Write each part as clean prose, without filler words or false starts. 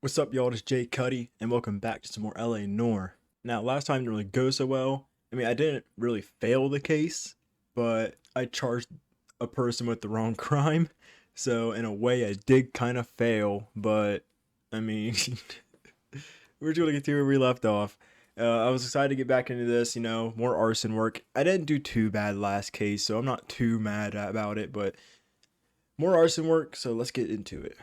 What's up, y'all? It's Cudi, and welcome back to some more LA Noire. Now, last time didn't really go so well. I mean, I didn't really fail the case, but I charged a person with the wrong crime. So, in a way, I did kind of fail, but I mean, we're just gonna get to where we left off. I was excited to get back into this, more arson work. I didn't do too bad last case, so I'm not too mad about it, but more arson work, so let's get into it.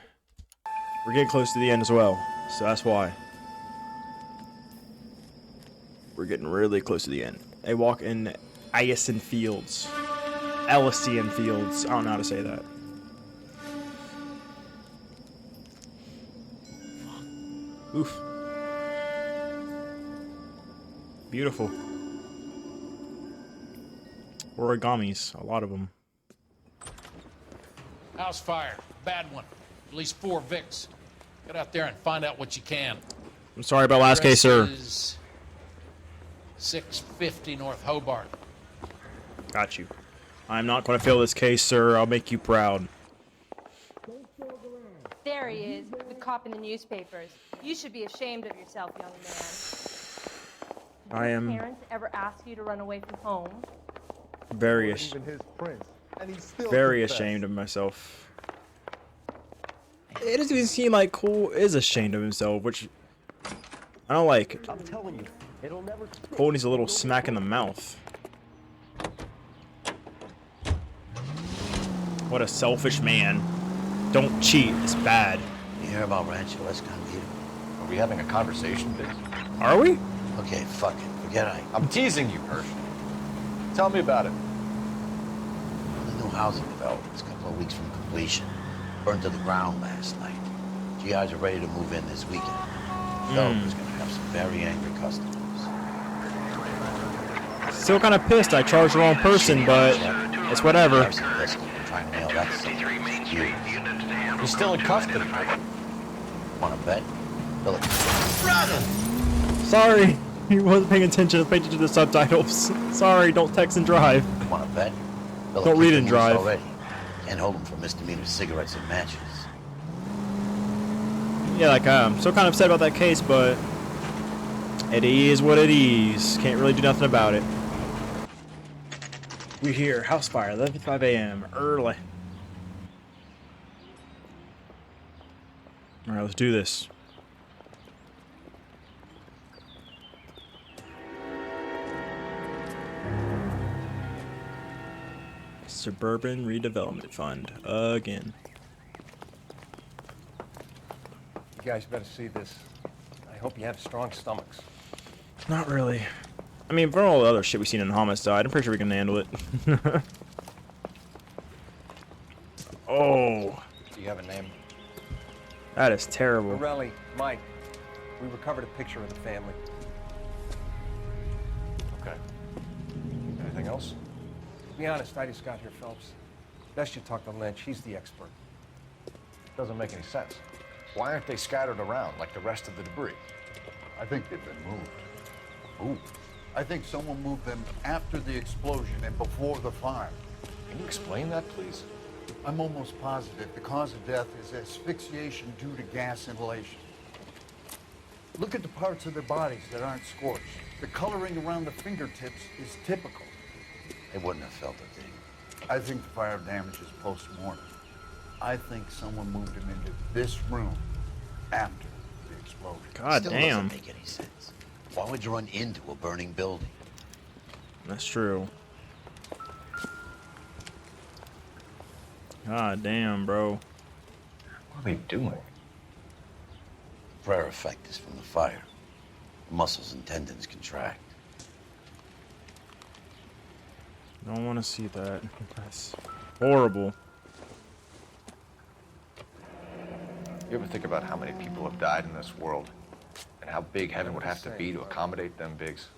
We're getting close to the end as well, so that's why. We're getting really close to the end. I walk in Elysian Fields. Elysian Fields. I don't know how to say that. Oof. Beautiful. Origamis, a lot of them. House fire, bad one. At least 4 Vicks. Get out there and find out what you can. I'm sorry about last case, sir. Is 650 North Hobart. Got you. I'm not going to fail this case, sir. I'll make you proud. There he is, the cop in the newspapers. You should be ashamed of yourself, young man. I Did am your parents ever ask you to run away from home? very Very ashamed of myself. It doesn't even seem like Cole is ashamed of himself, which I don't like it. I'm telling you, it'll never. Cole needs a little smack in the mouth. What a selfish man. Don't cheat, it's bad. You hear about Rancho Escondido? Are we having a conversation, Vince? Are we? Okay, fuck it. Forget I. I'm teasing you, Hirsch. Tell me about it. The new housing development is a couple of weeks from completion. Burned to the ground last night. GIs are ready to move in this weekend. Developer's gonna have some very angry customers. Still kind of pissed I charged the wrong person, but it's whatever. Have some pistol. I'm trying to nail that son. You He's still in custody, right? wanna bet? Bill it. Sorry, he wasn't paying attention. I was paying attention to the subtitles. Sorry, don't text and drive. Wanna bet? Bill Don't read and keep him loose drive. Already. Can't hold him for misdemeanor cigarettes and matches. Yeah, like I'm still kind of upset about that case, but it is what it is. Can't really do nothing about it. We're here, house fire, 11:55 a.m. early. All right, let's do this. Suburban Redevelopment Fund again. You guys better see this. I hope you have strong stomachs. Not really. I mean, for all the other shit we've seen in Homicide, I'm pretty sure we can handle it. Oh, Do you have a name? that is terrible. Morelli, Mike, we recovered a picture of the family. Okay. Anything else? To be honest, I just got here, Phelps. Best you talk to Lynch. He's the expert. Doesn't make any sense. Why aren't they scattered around like the rest of the debris? I think they've been moved. Ooh. I think someone moved them after the explosion and before the fire. Can you explain that, please? I'm almost positive the cause of death is asphyxiation due to gas inhalation. Look at the parts of their bodies that aren't scorched. The coloring around the fingertips is typical. They wouldn't have felt a thing. I think the fire damage is post-mortem. I think someone moved them into this room after the explosion. God Still damn. doesn't make any sense. Why would you run into a burning building? That's true. God damn, bro. What are they doing? Prayer effect is from the fire. Muscles and tendons contract. Don't want to see that. That's horrible. You ever think about how many people have died in this world? And how big heaven would have to be to accommodate them bigs?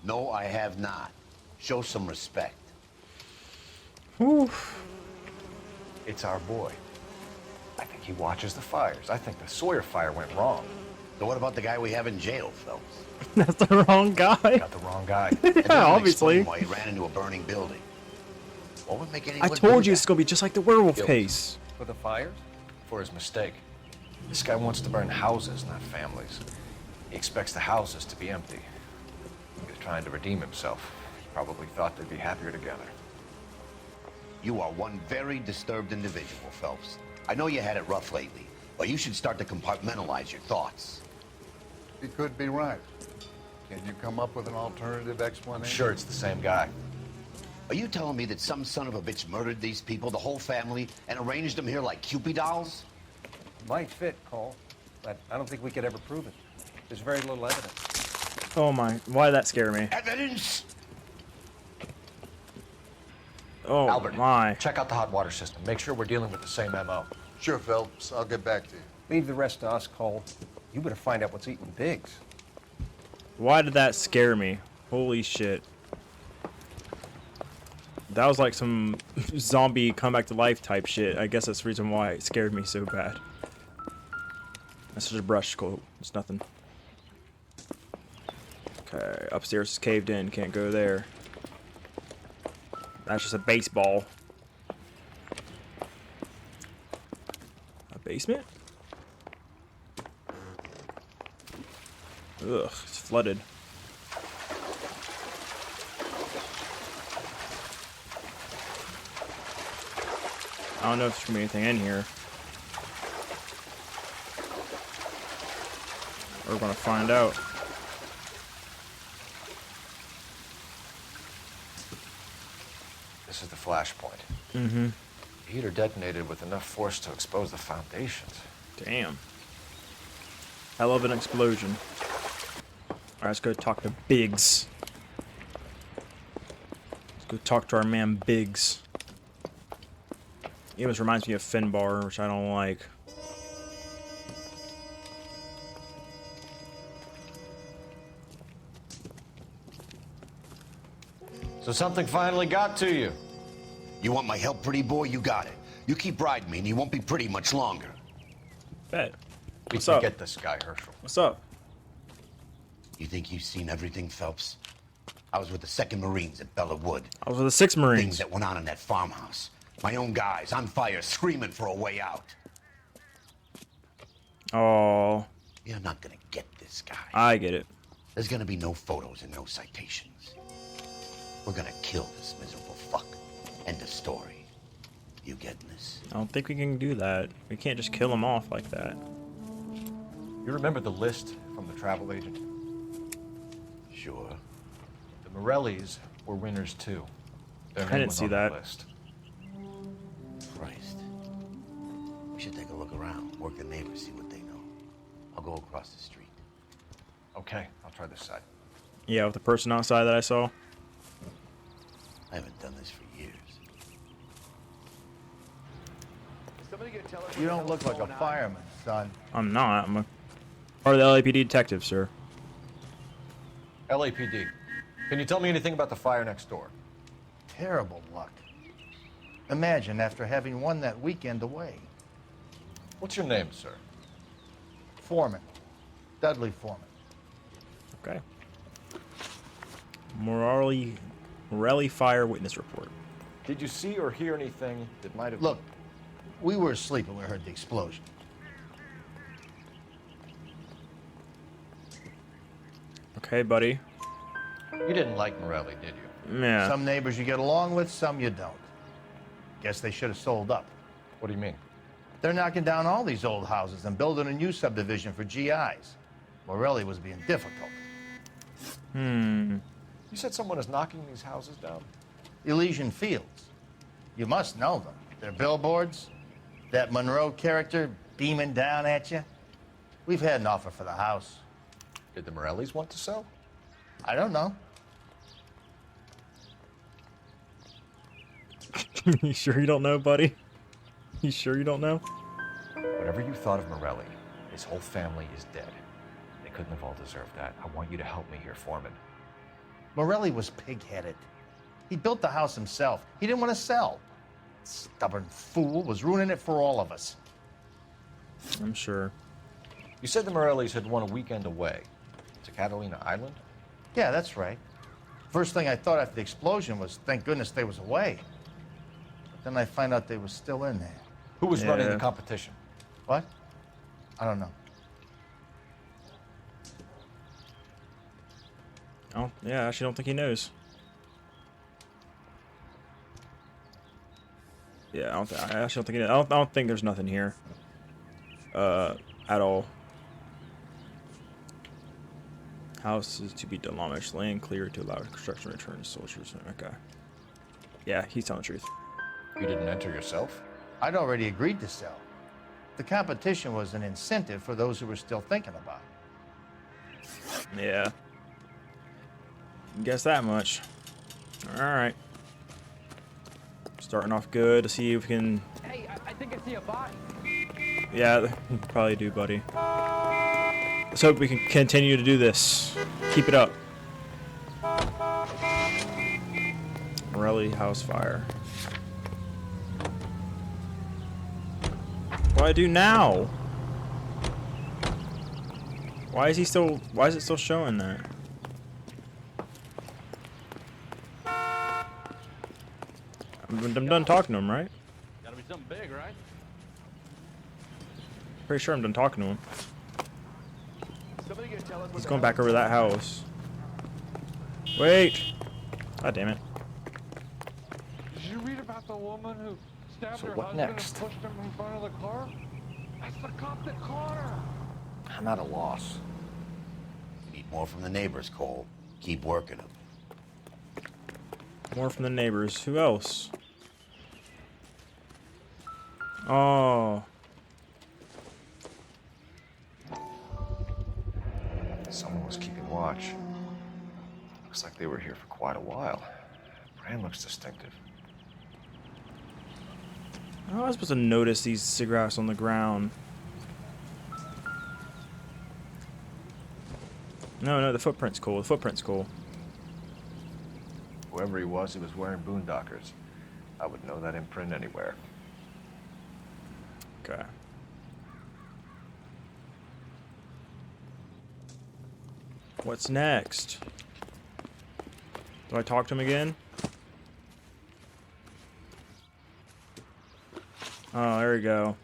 No, I have not. Show some respect. Whew. It's our boy. I think he watches the fires. I think the Sawyer fire went wrong. So what about the guy we have in jail, Phelps? That's the wrong guy. Got the wrong guy. That doesn't Yeah, obviously. explain why he ran into a burning building. What would make I anyone told do you it's that? gonna be just like the werewolf Guilt. case. For the fires? For his mistake. This guy wants to burn houses, not families. He expects the houses to be empty. He's trying to redeem himself. He probably thought they'd be happier together. You are one very disturbed individual, Phelps. I know you had it rough lately, but you should start to compartmentalize your thoughts. He could be right. Can you come up with an alternative I'm explanation? sure it's the same guy. Are you telling me that some son of a bitch murdered these people, the whole family, and arranged them here like Cupid dolls? Might fit, Cole, but I don't think we could ever prove it. There's very little evidence. Oh my, why did that scare me? Evidence? Oh Albert, my. check out the hot water system. Make sure we're dealing with the same MO. Sure, Phelps. I'll get back to you. Leave the rest to us, Cole. You better find out what's eating Biggs. Why did that scare me? Holy shit. That was like some zombie come back to life type shit. I guess that's the reason why it scared me so bad. That's just a brush coat. It's nothing. Okay, upstairs is caved in. Can't go there. That's just a baseball. A basement? Ugh, it's flooded. I don't know if there's gonna be anything in here. We're gonna find out. This is the flashpoint. Mm-hmm. The heater detonated with enough force to expose the foundations. Damn. Hell of an explosion. Alright, let's go talk to Biggs. Let's go talk to our man Biggs. He almost reminds me of Finbar, which I don't like. So something finally got to you. You want my help, pretty boy? You got it. You keep riding me and you won't be pretty much longer. Bet. We What's can up? get this guy, Herschel. What's up? You think you've seen everything, Phelps? I was with the 2nd Marines at Bella Wood. I was with the 6th Marines. Things that went on in that farmhouse. My own guys on fire, screaming for a way out. Oh, You're not gonna get this guy. I get it. There's gonna be no photos and no citations. We're gonna kill this miserable fuck. End of story. You getting this? I don't think we can do that. We can't just kill him off like that. You remember the list from the travel agent? Sure. The Morellis were winners too. Their I name didn't was see on the that. list. Christ. We should take a look around, work the neighbors, see what they know. I'll go across the street. Okay, I'll try this side. Yeah, with the person outside that I saw. I haven't done this for years. You don't look like a fireman, son. I'm not. I'm a part of the LAPD detective, sir. LAPD. Can you tell me anything about the fire next door? Terrible luck. Imagine after having won that weekend away. What's your name, sir? Foreman. Dudley Foreman. Okay. Morelli Fire Witness Report. Did you see or hear anything that might have... Look, we were asleep when we heard the explosion. Okay, buddy. You didn't like Morelli, did you? Yeah. Some neighbors you get along with, some you don't. Guess they should have sold up. What do you mean? They're knocking down all these old houses and building a new subdivision for GIs. Morelli was being difficult. You said someone is knocking these houses down? Elysian Fields. You must know them. Their billboards, that Monroe character beaming down at you. We've had an offer for the house. Did the Morellis want to sell? I don't know. You sure you don't know, buddy? You sure you don't know? Whatever you thought of Morelli, his whole family is dead. They couldn't have all deserved that. I want you to help me here, Foreman. Morelli was pig-headed. He built the house himself. He didn't want to sell. Stubborn fool was ruining it for all of us. I'm sure. You said the Morellis had won a weekend away to Catalina Island? Yeah, that's right. First thing I thought after the explosion was, thank goodness they was away. But then I find out they was still in there. Who was running Yeah. the competition? What? I don't know. Oh, yeah, I actually don't think he knows. Yeah, I actually don't think he knows. I don't think there's nothing here. At all. House is to be demolished. Land clear to allow construction return to soldiers. Okay. Yeah, he's telling the truth. You didn't enter yourself? I'd already agreed to sell. The competition was an incentive for those who were still thinking about it. Yeah. Guess that much. Alright. Starting off good to see if we can... Hey, I think I see a body. Yeah, probably do, buddy. Let's hope we can continue to do this. Keep it up. Morelli house fire. What do I do now? Why is it still showing that? I'm done talking to him, right? Gotta be something big, right? Pretty sure I'm done talking to him. He's going back over that house. Wait! God damn it. Did you read about the woman who stabbed So her what husband next? and pushed him in front of the car? That's the cop that caught her. I'm at a loss. Need more from the neighbors, Cole. Keep working them. More from the neighbors. Who else? Oh. Someone was keeping watch. Looks like they were here for quite a while. Brand looks distinctive. How am I supposed to notice these cigarettes on the ground? No, the footprint's cool. The footprint's cool. Whoever he was wearing boondockers. I would know that imprint anywhere. Okay. What's next? Do I talk to him again? Oh, there we go.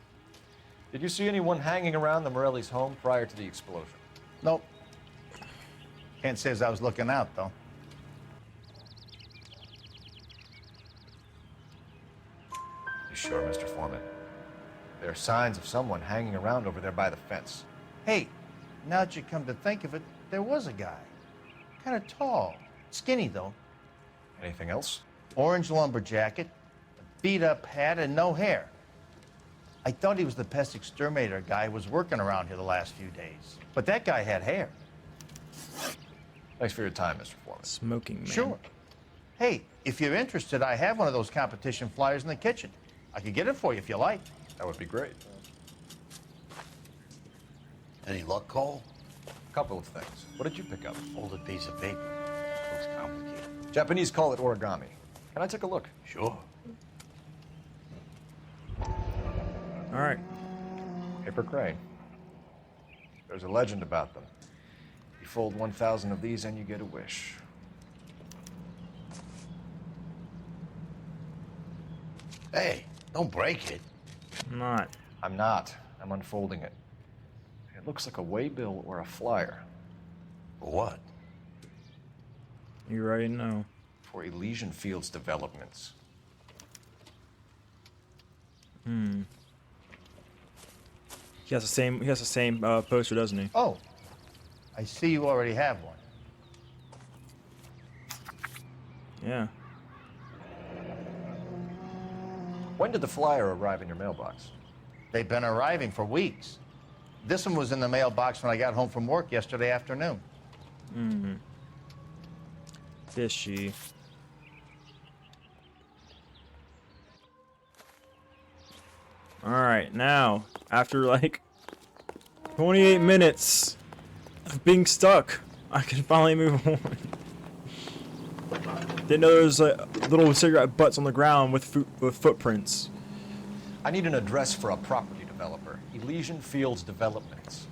Did you see anyone hanging around the Morelli's home prior to the explosion? Nope. Can't say as I was looking out, though. You sure, Mr. Foreman? There are signs of someone hanging around over there by the fence. Hey, now that you come to think of it, there was a guy. Kind of tall. Skinny, though. Anything else? Orange lumber jacket, a beat-up hat, and no hair. I thought he was the pest exterminator guy who was working around here the last few days. But that guy had hair. Thanks for your time, Mr. Foreman. Smoking man. Sure. Hey, if you're interested, I have one of those competition flyers in the kitchen. I could get it for you if you like. That would be great. Any luck, Cole? A couple of things. What did you pick up? Folded piece of paper. Looks complicated. Japanese call it origami. Can I take a look? Sure. All right. Paper crane. There's a legend about them. You fold 1,000 of these and you get a wish. Hey, don't break it. I'm not. I'm not. I'm unfolding it. It looks like a waybill or a flyer For what? You already know. for Elysian Fields developments. He has the same. He has the same poster, doesn't he? Oh, I see you already have one. Yeah. When did the flyer arrive in your mailbox? They've been arriving for weeks. This one was in the mailbox when I got home from work yesterday afternoon. Fishy. All right, now after like 28 minutes of being stuck, I can finally move on. Didn't know there was little cigarette butts on the ground with footprints. I need an address for a property developer. Elysian Fields Developments.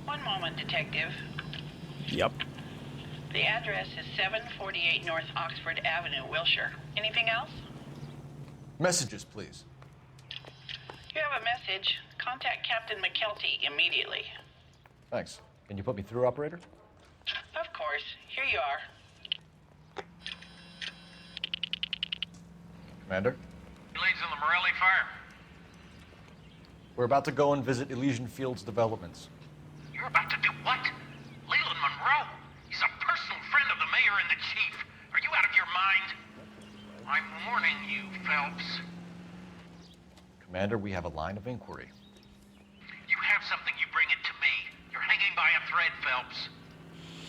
One moment, Detective. Yep. The address is 748 North Oxford Avenue, Wilshire. Anything else? Messages, please. You have a message. Contact Captain McKelty immediately. Thanks. Can you put me through, operator? Of course. Here you are. Commander? Leads on the Morelli fire. We're about to go and visit Elysian Fields Developments. You're about to do what? Leland Monroe. He's a personal friend of the mayor and the chief. Are you out of your mind? I'm warning you, Phelps. Commander, we have a line of inquiry. You have something, you bring it to me. You're hanging by a thread, Phelps.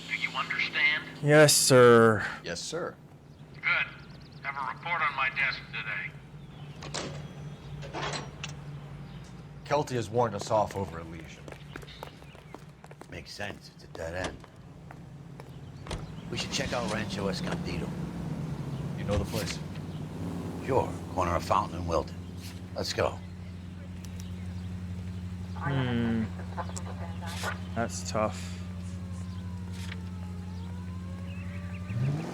Do you understand? Yes, sir. Yes, sir. Good. Have a report on my desk today. Kelty has warned us off over Elysian. Makes sense. It's a dead end. We should check out Rancho Escondido. You know the place? Sure. Corner of Fountain and Wilton. Let's go. That's tough.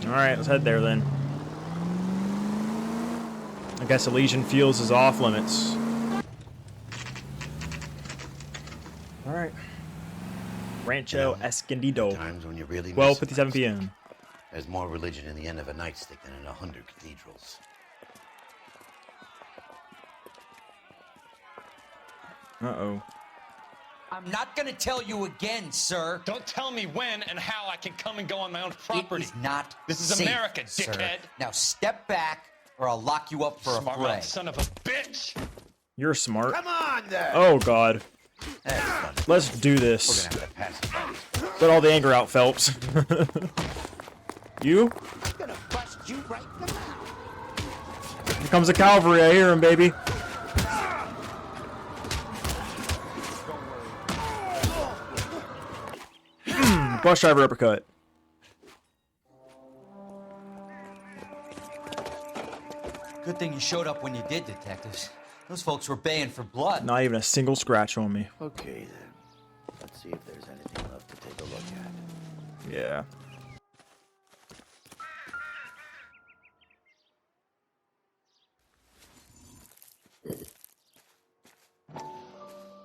Alright, let's head there then. I guess Elysian Fields is off limits. Alright. Rancho Escondido. Times when you really 12:57 p.m. There's more religion in the end of a nightstick than in 100 cathedrals. Uh-oh. I'm not gonna tell you again, sir. Don't tell me when and how I can come and go on my own property. It is not This is safe, America, sir. dickhead. Now step back, or I'll lock you up for a Smart fray. mouth son of a bitch. You're smart. Come on, there! Oh, God. That's funny. Let's do We're this. gonna have to pass it by this. Let all the anger out, Phelps. You? I'm gonna bust you right in the mouth. Here comes the cavalry. I hear him, baby. Bus driver uppercut. Good thing you showed up when you did, detectives. Those folks were baying for blood. Not even a single scratch on me. Okay, then. Let's see if there's anything left to take a look at. Yeah.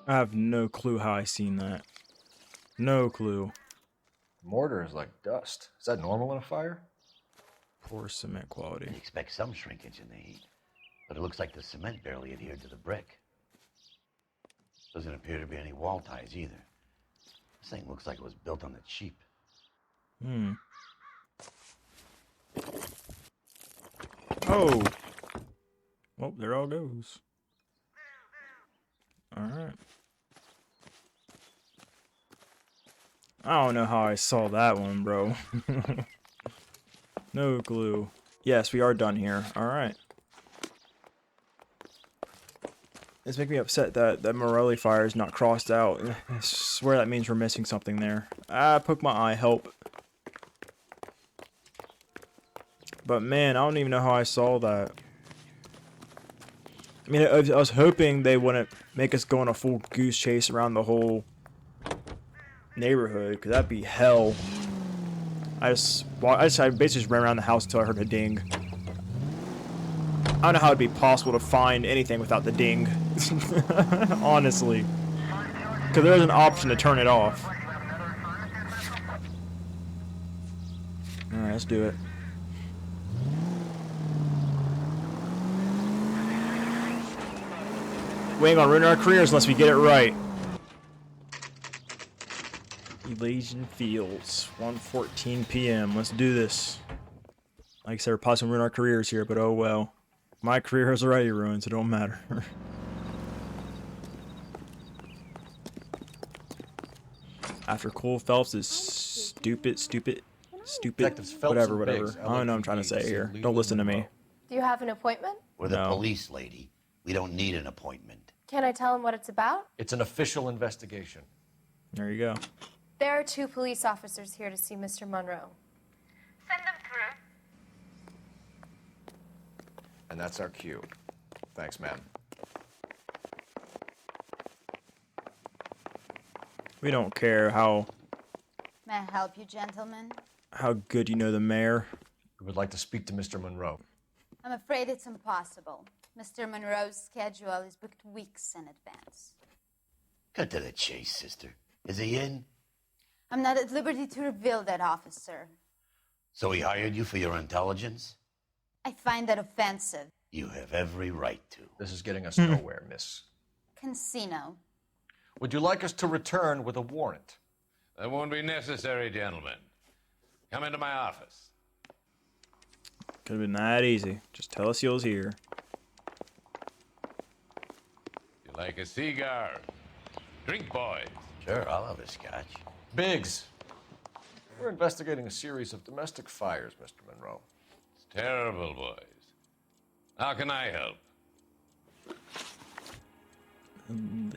I have no clue how I seen that. No clue. Mortar is like dust. Is that normal in a fire? Poor cement quality. You expect some shrinkage in the heat, but it looks like the cement barely adhered to the brick. Doesn't appear to be any wall ties either. This thing looks like it was built on the cheap. Oh. Well, there all goes. Alright. I don't know how I saw that one, bro. No clue. Yes, we are done here. Alright. It's making me upset that that Morelli fire is not crossed out. I swear that means we're missing something there. Ah, poke my eye, help. But man, I don't even know how I saw that. I mean, I was hoping they wouldn't make us go on a full goose chase around the whole neighborhood, because that'd be hell. I basically just ran around the house until I heard a ding. I don't know how it'd be possible to find anything without the ding. Honestly. Because there's an option to turn it off. Alright, let's do it. We ain't gonna ruin our careers unless we get it right. Elysian Fields, 1:14 p.m. Let's do this. Like I said, we're possibly gonna ruin our careers here, but oh well. My career is already ruined, so it don't matter. After Cole Phelps is stupid, Detectives Phelps whatever, and whatever. Biggs, I don't know what I'm trying to say here. Don't listen to me. Do you have an appointment? We're the No. police, lady. We don't need an appointment. Can I tell him what it's about? It's an official investigation. There you go. There are 2 police officers here to see Mr. Monroe. Send them through. And that's our cue. Thanks, man. We don't care how May I help you, gentlemen? good you know the mayor. We would like to speak to Mr. Monroe. I'm afraid it's impossible. Mr. Monroe's schedule is booked weeks in advance. Cut to the chase, sister. Is he in? I'm not at liberty to reveal that, officer. So he hired you for your intelligence? I find that offensive. You have every right to. This is getting us nowhere, miss. Casino. Would you like us to return with a warrant? That won't be necessary, gentlemen. Come into my office. Could have been that easy. Just tell us you was here. You like a cigar? Drink, boys. Sure, I'll have a scotch. Biggs. We're investigating a series of domestic fires, Mr. Monroe. It's terrible, boys. How can I help?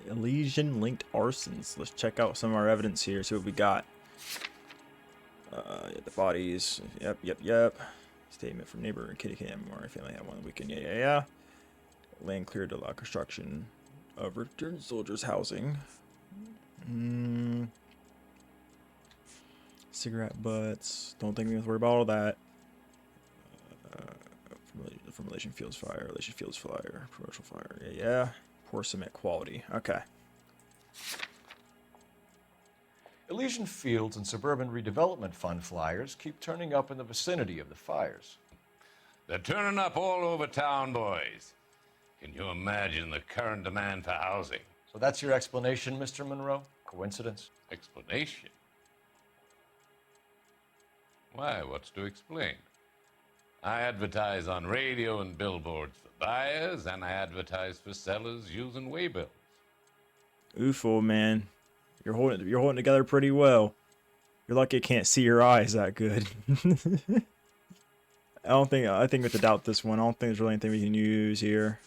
Elysian-linked arsons. Let's check out some of our evidence here. See what we got. Yeah, the bodies. Yep. Statement from neighbor and kitty cam. Or family had one weekend. Yeah. Land cleared to allow construction of returned soldiers' housing. Cigarette butts. Don't think we have to worry about all that. From Relation Fields fire. Promotional fire. Yeah. Poor cement quality. Okay. Elysian Fields and Suburban Redevelopment Fund flyers keep turning up in the vicinity of the fires. They're turning up all over town, boys. Can you imagine the current demand for housing? So that's your explanation, Mr. Monroe? Coincidence? Explanation? Why, what's to explain? I advertise on radio and billboards for buyers, and I advertise for sellers using waybills. Oof, old man. You're holding together pretty well. You're lucky I can't see your eyes that good. I think we have to doubt this one. I don't think there's really anything we can use here.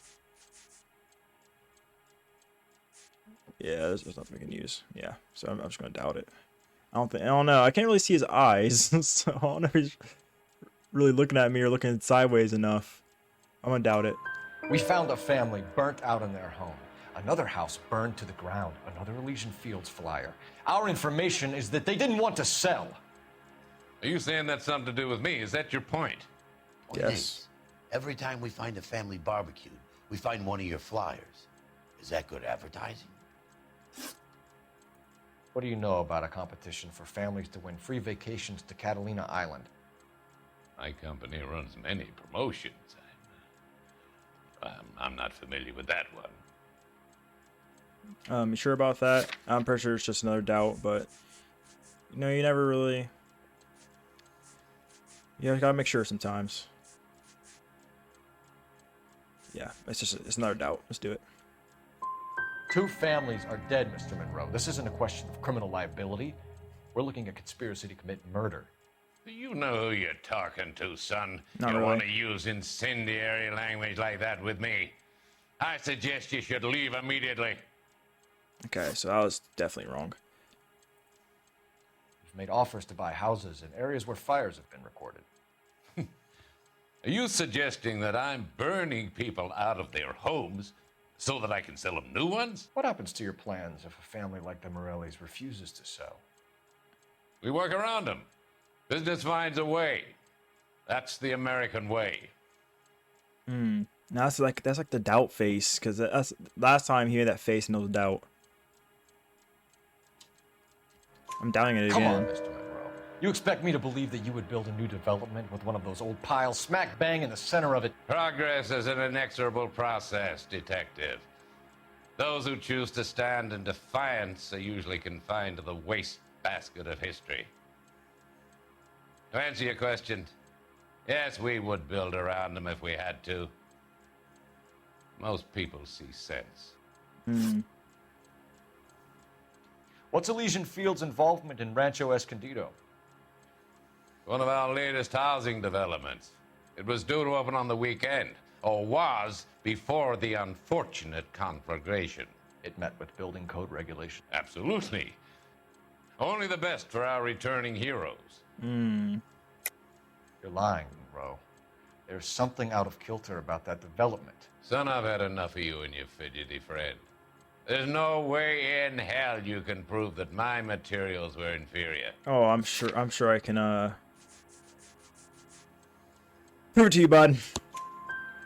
Yeah, there's nothing we can use. Yeah, so I'm just gonna doubt it. I don't know. I can't really see his eyes, so I don't know if he's really looking at me or looking sideways enough. I'm gonna doubt it. We found a family burnt out in their home. Another house burned to the ground. Another Elysian Fields flyer. Our information is that they didn't want to sell. Are you saying that's something to do with me? Is that your point? Yes. Every time we find a family barbecued, we find one of your flyers. Is that good advertising? What do you know about a competition for families to win free vacations to Catalina Island? My company runs many promotions. I'm not familiar with that one. You sure about that? I'm pretty sure it's just another doubt, but you know, you never really. You gotta make sure sometimes. Yeah, it's another doubt. Let's do it. 2 families are dead, Mr. Monroe. This isn't a question of criminal liability. We're looking at conspiracy to commit murder. Do you know who you're talking to, son? Not you really. want to use incendiary language like that with me? I suggest you should leave immediately. Okay, so I was definitely wrong. We've made offers to buy houses in areas where fires have been recorded. Are you suggesting that I'm burning people out of their homes so that I can sell them new ones? What happens to your plans if a family like the Morellis refuses to sell? We work around them. Business finds a way. That's the American way. Now that's like the doubt face, because that's last time he made that face and it was doubt. I'm doubting it Come again. on, Mr. Monroe. You expect me to believe that you would build a new development with one of those old piles smack bang in the center of it? Progress is an inexorable process, detective. Those who choose to stand in defiance are usually confined to the wastebasket of history. To answer your question, yes, we would build around them if we had to. Most people see sense. What's Elysian Fields' involvement in Rancho Escondido? One of our latest housing developments. It was due to open on the weekend, or was before the unfortunate conflagration. It met with building code regulation. Absolutely. Only the best for our returning heroes. You're lying, Monroe. There's something out of kilter about that development. Son, I've had enough of you and your fidgety friend. There's no way in hell you can prove that my materials were inferior. Oh, I'm sure I can prove it to you, bud.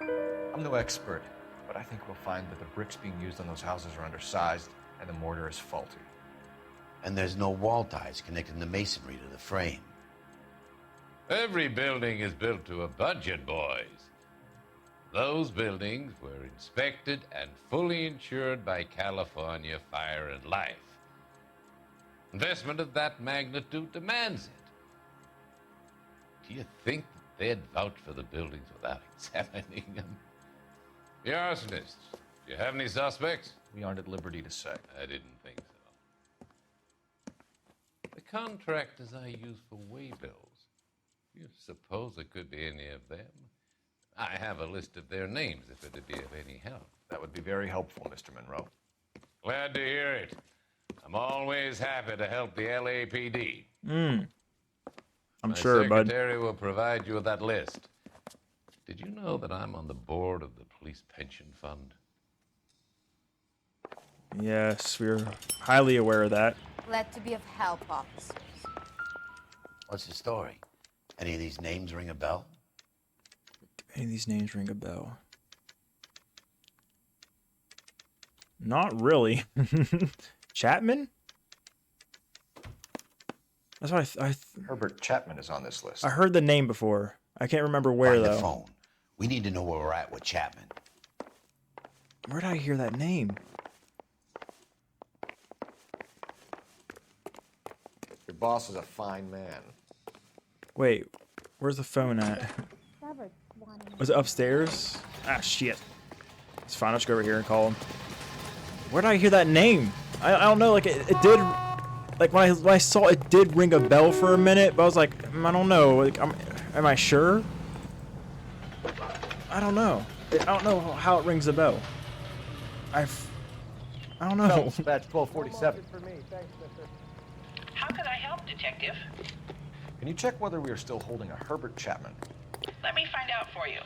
I'm no expert, but I think we'll find that the bricks being used on those houses are undersized and the mortar is faulty. And there's no wall ties connecting the masonry to the frame. Every building is built to a budget, boys. Those buildings were inspected and fully insured by California Fire and Life. Investment of that magnitude demands it. Do you think that they'd vouch for the buildings without examining them? The arsonists, do you have any suspects? We aren't at liberty to say. I didn't think so. The contractors I use for waybills, you suppose it could be any of them? I have a list of their names if it'd be of any help. That would be very helpful, Mr. Monroe. Glad to hear it. I'm always happy to help the LAPD. I'm sure, bud. My secretary will provide you with that list. Did you know that I'm on the board of the police pension fund? Yes, we're highly aware of that. Glad to be of help, officers. What's the story? Any of these names ring a bell? Any of these names ring a bell? Not really. Chapman? That's what Herbert Chapman is on this list. I heard the name before. I can't remember where, Find though. the phone. We need to know where we're at with Chapman. Where did I hear that name? Your boss is a fine man. Wait, where's the phone at? Was it upstairs? Ah, shit. It's fine. I'll just go over here and call him. Where did I hear that name? I don't know. Like, it did... Like, when I saw it did ring a bell for a minute, but I was like, I don't know. Like, am I sure? I don't know. I don't know how it rings a bell. I don't know. Phelps, badge 1247. How can I help, Detective? Can you check whether we are still holding a Herbert Chapman? Let me find out for you.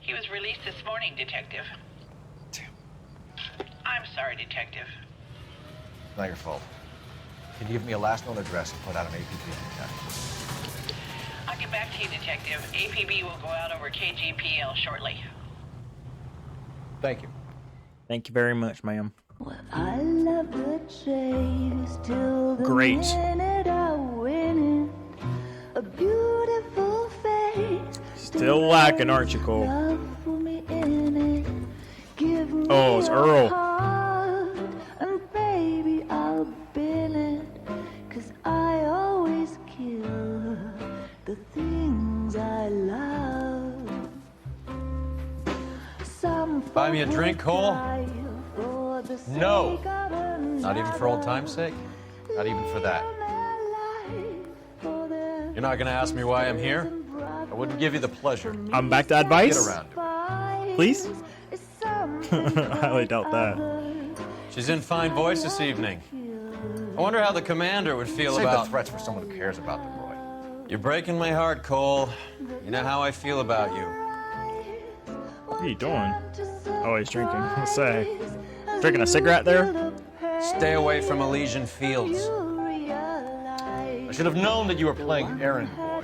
He was released this morning, Detective. I'm sorry, Detective. Not your fault. Can you give me a last known address and put out an APB on the guy? I'll get back to you, Detective. APB will go out over KGPL shortly. Thank you. Thank you very much, ma'am. I love the chase till the Great. minute I win it. A beautiful face. Still lacking, aren't you, Cole? Love for me in it. Give me Oh, it's your Earl. heart, and baby, I'll bill it. 'Cause I always kill the things I love. Some Buy me a drink, Cole? die for the No. sake of another. Not even for old time's sake? Not even for that. You're not gonna ask me why I'm here? I wouldn't give you the pleasure. I'm back to advice? Get around it. Please? I highly doubt that. She's in fine voice this evening. I wonder how the commander would feel Save about... the threats for someone who cares about them, Roy. You're breaking my heart, Cole. You know how I feel about you. What are you doing? Oh, he's drinking. Let's say. Drinking a cigarette there? Stay away from Elysian Fields. I should have known that you were playing errand boy.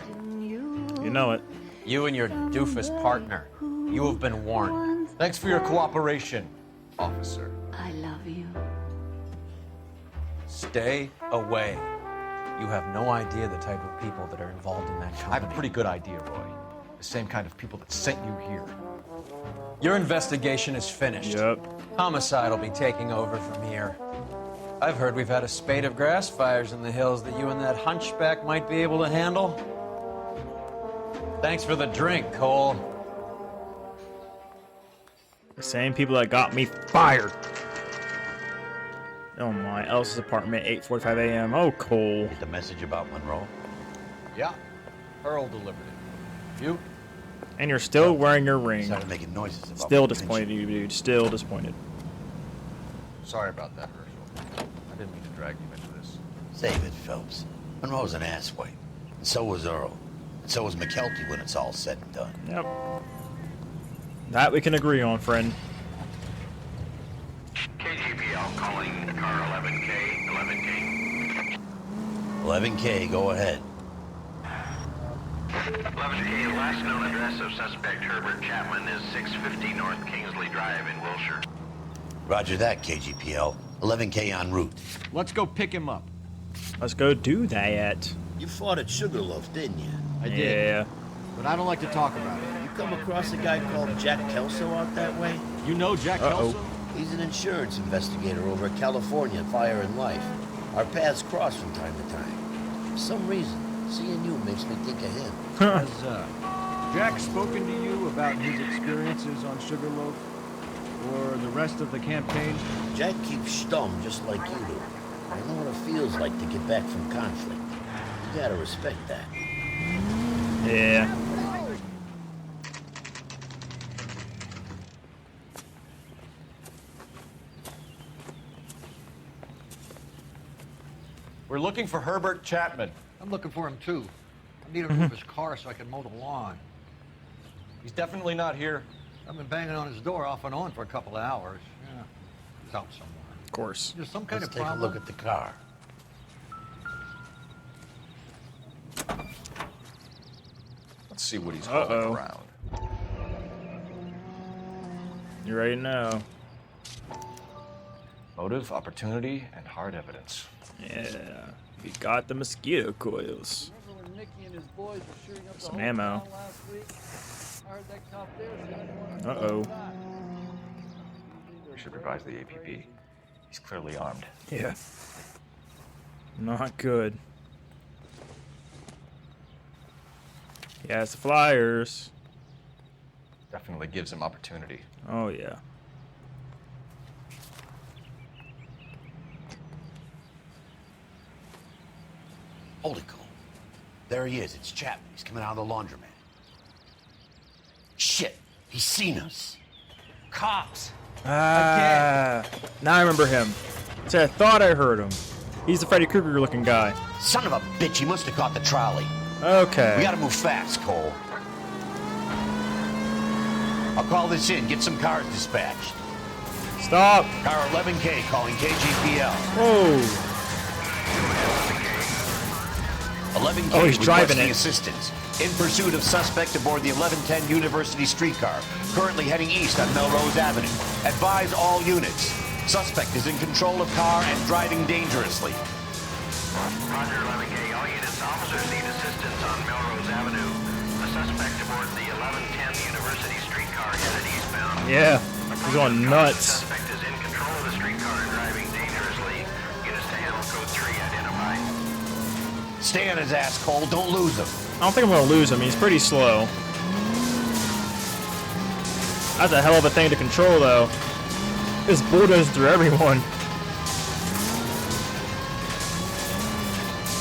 You know it. You and your doofus partner. You have been warned. Thanks for your cooperation, officer. I love you. Stay away. You have no idea the type of people that are involved in that I company. have a pretty good idea, Roy. The same kind of people that sent you here. Your investigation is finished. Yep. Homicide will be taking over from here. I've heard we've had a spate of grass fires in the hills that you and that hunchback might be able to handle. Thanks for the drink, Cole. The same people that got me fired. Oh my, Elsa's apartment, 8:45 a.m. Oh, Cole. Get the message about Monroe? Yeah, Earl delivered it. You? And you're still wearing your ring. Started making noises about Still my disappointed in you, dude. Still disappointed. Sorry about that, Herschel. I didn't mean to drag you into this. Save it, Phelps. Monroe's an asswipe. And so was Earl. And so was McKelty when it's all said and done. Yep. That we can agree on, friend. KGPL calling car 11K, 11K. 11K, go ahead. 11K, last known address of suspect Herbert Chapman is 650 North Kingsley Drive in Wilshire. Roger that, KGPL. 11K en route. Let's go pick him up. Let's go do that. You fought at Sugarloaf, didn't you? I did. Yeah. But I don't like to talk about it. You come across a guy called Jack Kelso out that way? You know Jack Kelso? He's an insurance investigator over at California Fire and Life. Our paths cross from time to time. For some reason, seeing you makes me think of him. Has Jack spoken to you about his experiences on Sugarloaf? Or the rest of the campaign? Jack keeps stum just like you do. I know what it feels like to get back from conflict. You gotta respect that. Yeah. We're looking for Herbert Chapman. I'm looking for him too. I need him to move his car so I can mow the lawn. He's definitely not here. I've been banging on his door off and on for a couple of hours. Yeah, he's out somewhere. Of course. There's some kind Let's of take a problem. look at the car. Let's see what he's hauling around. You ready now? Motive, opportunity, and hard evidence. Yeah. We got the mosquito coils. Some ammo. Uh-oh. We should revise the APB. He's clearly armed. Yeah. Not good. He has the flyers. Definitely gives him opportunity. Oh, yeah. Hold it, Cole. There he is. It's Chapman. He's coming out of the laundromat. Shit. He's seen us. Cops. Ah. Now I remember him. See, I thought I heard him. He's the Freddy Krueger looking guy. Son of a bitch. He must have caught the trolley. Okay. We gotta move fast, Cole. I'll call this in. Get some cars dispatched. Stop. Car 11K calling KGPL. Whoa. 11K Oh, he's driving requesting it. assistance. In pursuit of suspect aboard the 1110 University streetcar. Currently heading east on Melrose Avenue. Advise all units. Suspect is in control of car and driving dangerously. Roger, 11K. All units, officers need assistance on Melrose Avenue. The suspect aboard the 1110 University streetcar headed eastbound. Yeah. He's going nuts. Suspect is in control of the streetcar and driving dangerously. Units to handle code 3 identified. Stay on his ass, Cole. Don't lose him. I don't think I'm going to lose him. He's pretty slow. That's a hell of a thing to control, though. This bulldozes through everyone.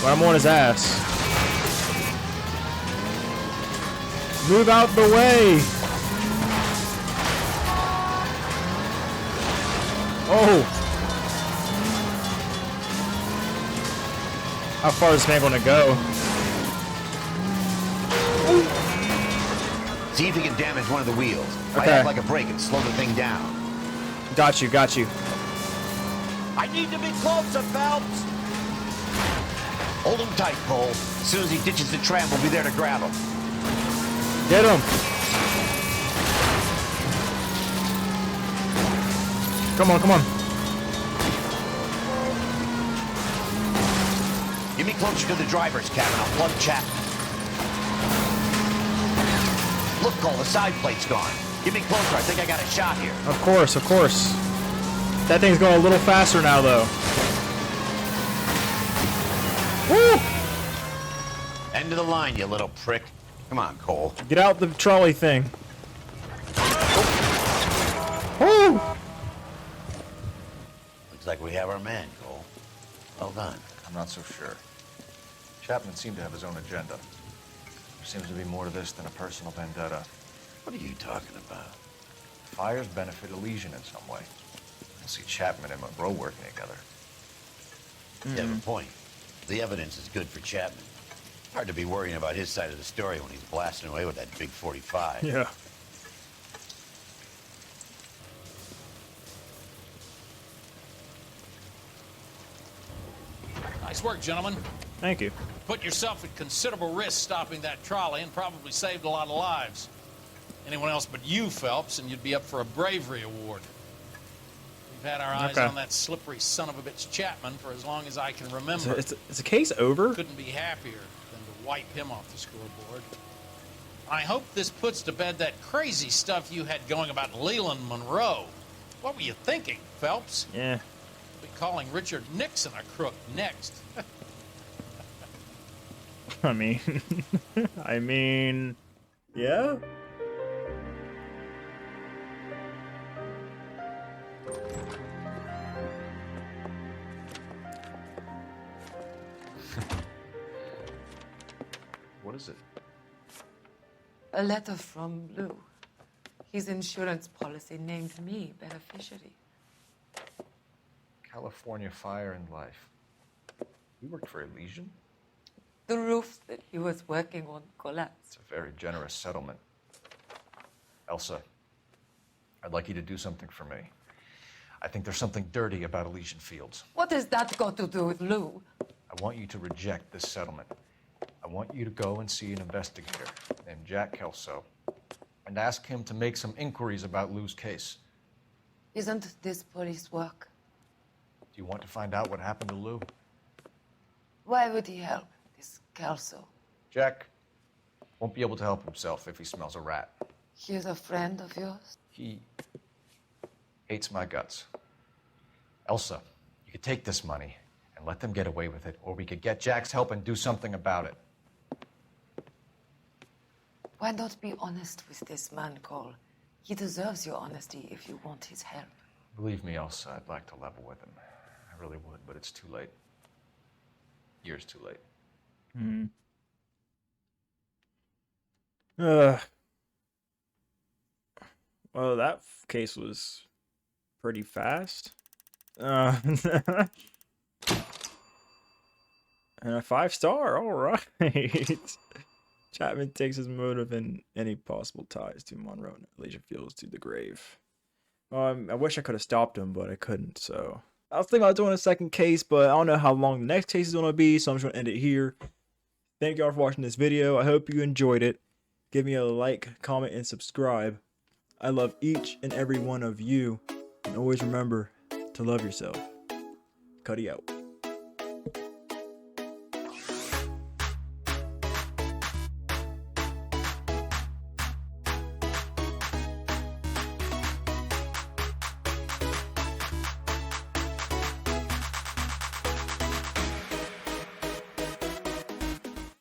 But I'm on his ass. Move out the way! Oh! How far is this man gonna go? See if he can damage one of the wheels. Might Okay. act like a brake and slow the thing down. Got you, got you. I need to be closer, Phelps. Hold him tight, Cole. As soon as he ditches the tram, we'll be there to grab him. Get him! Come on, come on. Get me closer to the driver's cabin. I'll plug Chapman. Look, Cole, the side plate's gone. Get me closer. I think I got a shot here. Of course, of course. That thing's going a little faster now, though. Woo! End of the line, you little prick. Come on, Cole. Get out the trolley thing. Woo! Looks like we have our man, Cole. Well done. I'm not so sure. Chapman seemed to have his own agenda. There seems to be more to this than a personal vendetta. What are you talking about? Fires benefit Elysian in some way. I see Chapman and Monroe working together. You have a point. The evidence is good for Chapman. Hard to be worrying about his side of the story when he's blasting away with that big 45. Yeah. Nice work, gentlemen. Thank you. Put yourself at considerable risk stopping that trolley and probably saved a lot of lives. Anyone else but you, Phelps, and you'd be up for a bravery award. We've had our eyes Okay. on that slippery son of a bitch Chapman for as long as I can remember. So it's a case over? Couldn't be happier than to wipe him off the scoreboard. I hope this puts to bed that crazy stuff you had going about Leland Monroe. What were you thinking, Phelps? Yeah. Be calling Richard Nixon a crook next. I mean, yeah. What is it? A letter from Lou. His insurance policy named me beneficiary. California Fire and Life. You worked for Elysian? The roof that he was working on collapsed. It's a very generous settlement. Elsa, I'd like you to do something for me. I think there's something dirty about Elysian Fields. What has that got to do with Lou? I want you to reject this settlement. I want you to go and see an investigator named Jack Kelso and ask him to make some inquiries about Lou's case. Isn't this police work? Do you want to find out what happened to Lou? Why would he help, this Kelso? Jack won't be able to help himself if he smells a rat. He's a friend of yours? He hates my guts. Elsa, you could take this money and let them get away with it, or we could get Jack's help and do something about it. Why not be honest with this man, Cole? He deserves your honesty if you want his help. Believe me, Elsa, I'd like to level with him. I really would, but it's too late. Years too late. Hmm. Well, that case was pretty fast. And a 5-star, all right. Chapman takes his motive and any possible ties to Monroe and Elysian Fields to the grave. I wish I could have stopped him, but I couldn't, so. I was thinking about doing a second case, but I don't know how long the next case is going to be, so I'm just going to end it here. Thank y'all for watching this video. I hope you enjoyed it. Give me a like, comment, and subscribe. I love each and every one of you. And always remember to love yourself. Cudi out.